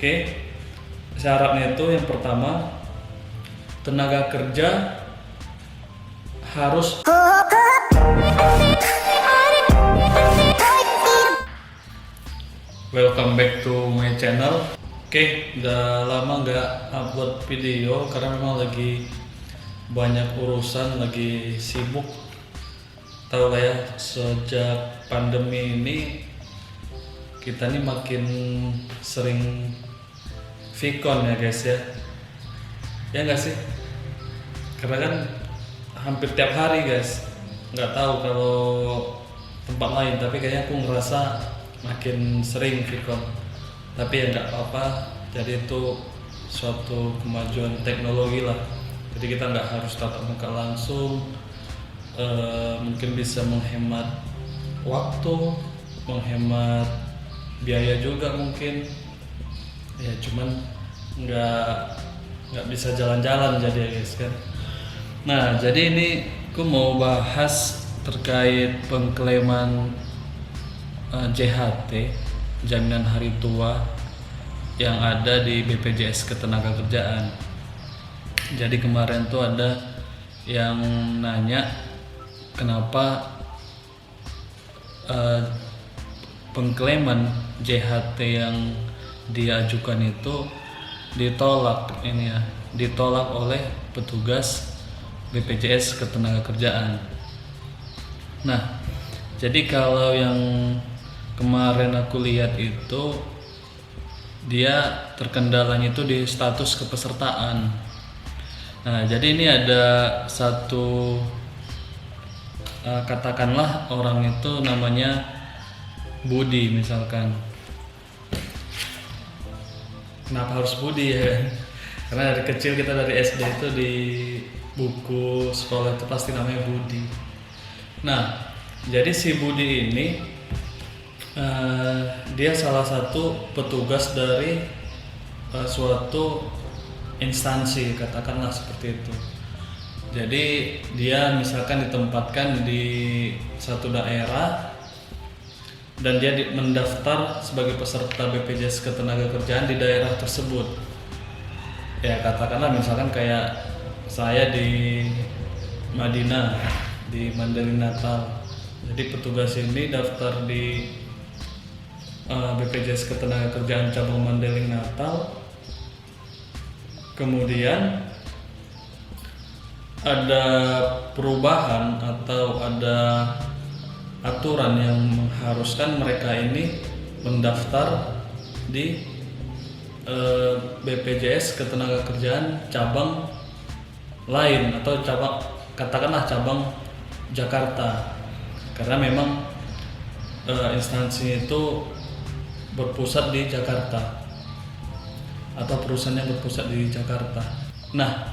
Oke, syaratnya itu yang pertama, tenaga kerja harus welcome back to my channel. Oke, udah lama nggak upload video karena memang lagi banyak urusan, lagi sibuk. Tahu lah ya, sejak pandemi ini kita nih makin sering Vicon ya guys ya. Ya nggak sih? Karena kan hampir tiap hari guys. Nggak tahu kalau tempat lain, tapi kayaknya aku ngerasa makin sering Vicon. Tapi ya nggak apa-apa. Jadi itu suatu kemajuan teknologi lah. Jadi kita nggak harus tatap muka langsung. Mungkin bisa menghemat waktu, menghemat biaya juga mungkin. Ya cuman nggak bisa jalan-jalan jadi ya guys kan. Nah jadi ini aku mau bahas terkait pengklaiman JHT, jaminan hari tua yang ada di BPJS Ketenagakerjaan. Jadi kemarin tuh ada yang nanya kenapa pengklaiman JHT yang diajukan itu ditolak oleh petugas BPJS Ketenagakerjaan. Nah, jadi kalau yang kemarin aku lihat itu dia terkendalanya itu di status kepesertaan. Nah, jadi ini ada satu katakanlah orang itu namanya Budi misalkan. Kenapa harus Budi ya? Karena dari kecil kita dari SD itu di buku sekolah itu pasti namanya Budi. Nah, jadi si Budi ini dia salah satu petugas dari suatu instansi, katakanlah seperti itu. Jadi dia misalkan ditempatkan di satu daerah dan dia mendaftar sebagai peserta BPJS Ketenagakerjaan di daerah tersebut. Ya katakanlah misalkan kayak saya di Madinah, di Mandailing Natal. Jadi petugas ini daftar di BPJS Ketenagakerjaan cabang Mandailing Natal. Kemudian ada perubahan atau ada aturan yang mengharuskan mereka ini mendaftar di BPJS Ketenagakerjaan cabang lain atau katakanlah cabang Jakarta, karena memang instansi itu berpusat di Jakarta atau perusahaannya berpusat di Jakarta. Nah,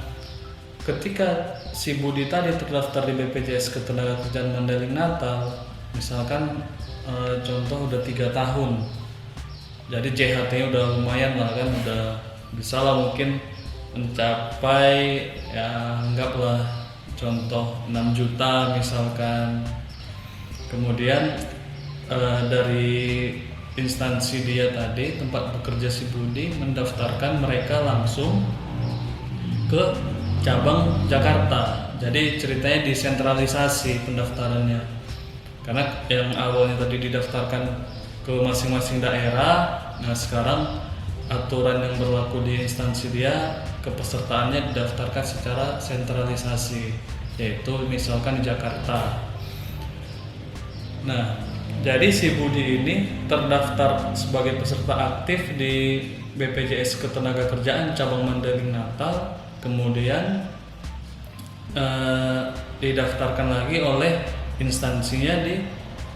ketika si Budi tadi terdaftar di BPJS Ketenagakerjaan Mandailing Natal, misalkan contoh udah 3 tahun, jadi JHT-nya udah lumayan lah kan, udah bisa lah mungkin mencapai ya anggaplah contoh 6 juta misalkan. Kemudian dari instansi dia tadi, tempat bekerja si Budi, mendaftarkan mereka langsung ke cabang Jakarta. Jadi ceritanya desentralisasi pendaftarannya. Karena yang awalnya tadi didaftarkan ke masing-masing daerah, nah sekarang aturan yang berlaku di instansi dia, kepesertaannya didaftarkan secara sentralisasi, yaitu misalkan di Jakarta. Nah, jadi si Budi ini terdaftar sebagai peserta aktif di BPJS Ketenagakerjaan cabang Mandailing Natal, kemudian didaftarkan lagi oleh instansinya di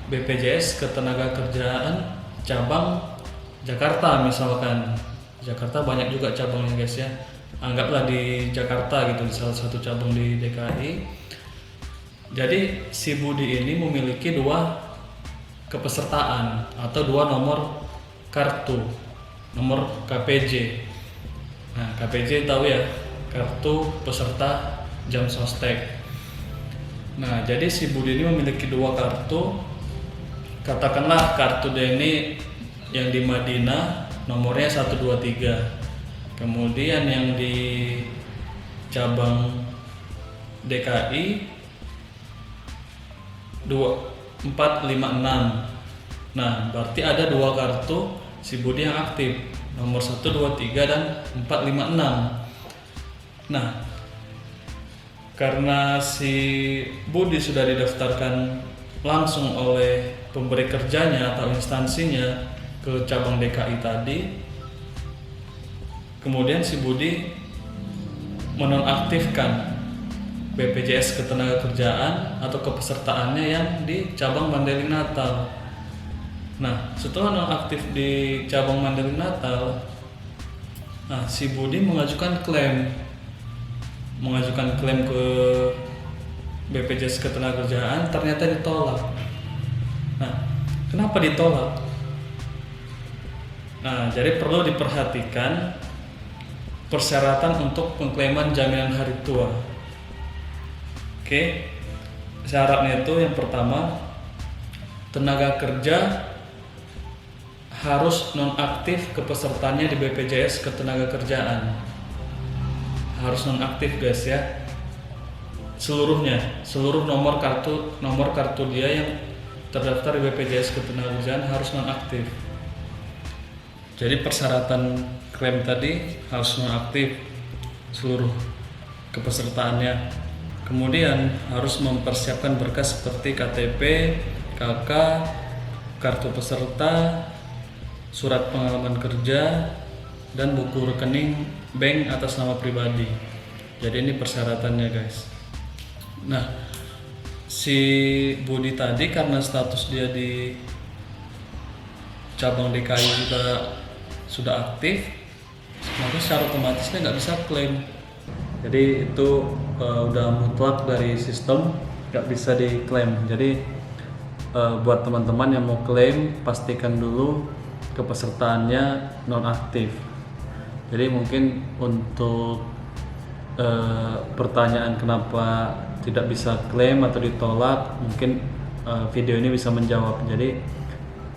BPJS Ketenagakerjaan cabang Jakarta misalkan. Jakarta banyak juga cabangnya guys ya. Anggaplah di Jakarta gitu, di salah satu cabang di DKI. Jadi si Budi ini memiliki 2 kepesertaan atau 2 nomor kartu, nomor KPJ. Nah, KPJ tahu ya, kartu peserta jam sostek. Nah, jadi si Budi ini memiliki 2 kartu. Katakanlah kartu dia ini yang di Madinah nomornya 123. Kemudian yang di cabang DKI 456. Nah, berarti ada 2 kartu si Budi yang aktif, nomor 123 dan 456. Nah, karena si Budi sudah didaftarkan langsung oleh pemberi kerjanya atau instansinya ke cabang DKI tadi, kemudian si Budi menonaktifkan BPJS Ketenagakerjaan atau kepesertaannya yang di cabang Mandailing Natal. Nah, setelah nonaktif di cabang Mandailing Natal, nah si Budi mengajukan klaim ke BPJS Ketenagakerjaan, ternyata ditolak. Nah, kenapa ditolak? Nah, jadi perlu diperhatikan persyaratan untuk pengklaiman jaminan hari tua. Oke, syaratnya itu yang pertama, tenaga kerja harus nonaktif kepesertaannya di BPJS Ketenagakerjaan. Harus nonaktif guys ya. Seluruhnya, seluruh nomor kartu dia yang terdaftar di BPJS Ketenagakerjaan harus nonaktif. Jadi persyaratan klaim tadi harus nonaktif seluruh kepesertaannya. Kemudian harus mempersiapkan berkas seperti KTP, KK, kartu peserta, surat pengalaman kerja, dan buku rekening bank atas nama pribadi. Jadi ini persyaratannya guys. Nah, si Budi tadi karena status dia di cabang DKI juga sudah aktif, maka secara otomatisnya nggak bisa klaim. Jadi itu udah mutlak dari sistem, nggak bisa diklaim. Jadi buat teman-teman yang mau klaim, pastikan dulu kepesertaannya nonaktif. Jadi mungkin untuk pertanyaan kenapa tidak bisa klaim atau ditolak, mungkin video ini bisa menjawab. Jadi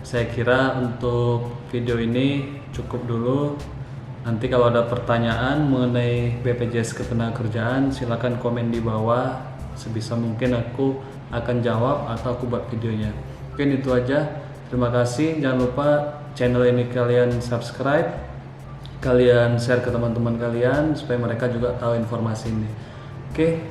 saya kira untuk video ini cukup dulu. Nanti kalau ada pertanyaan mengenai BPJS Ketenagakerjaan, silakan komen di bawah. Sebisa mungkin aku akan jawab atau aku buat videonya. Mungkin itu aja. Terima kasih. Jangan lupa channel ini kalian subscribe, kalian share ke teman-teman kalian supaya mereka juga tahu informasi ini. Oke.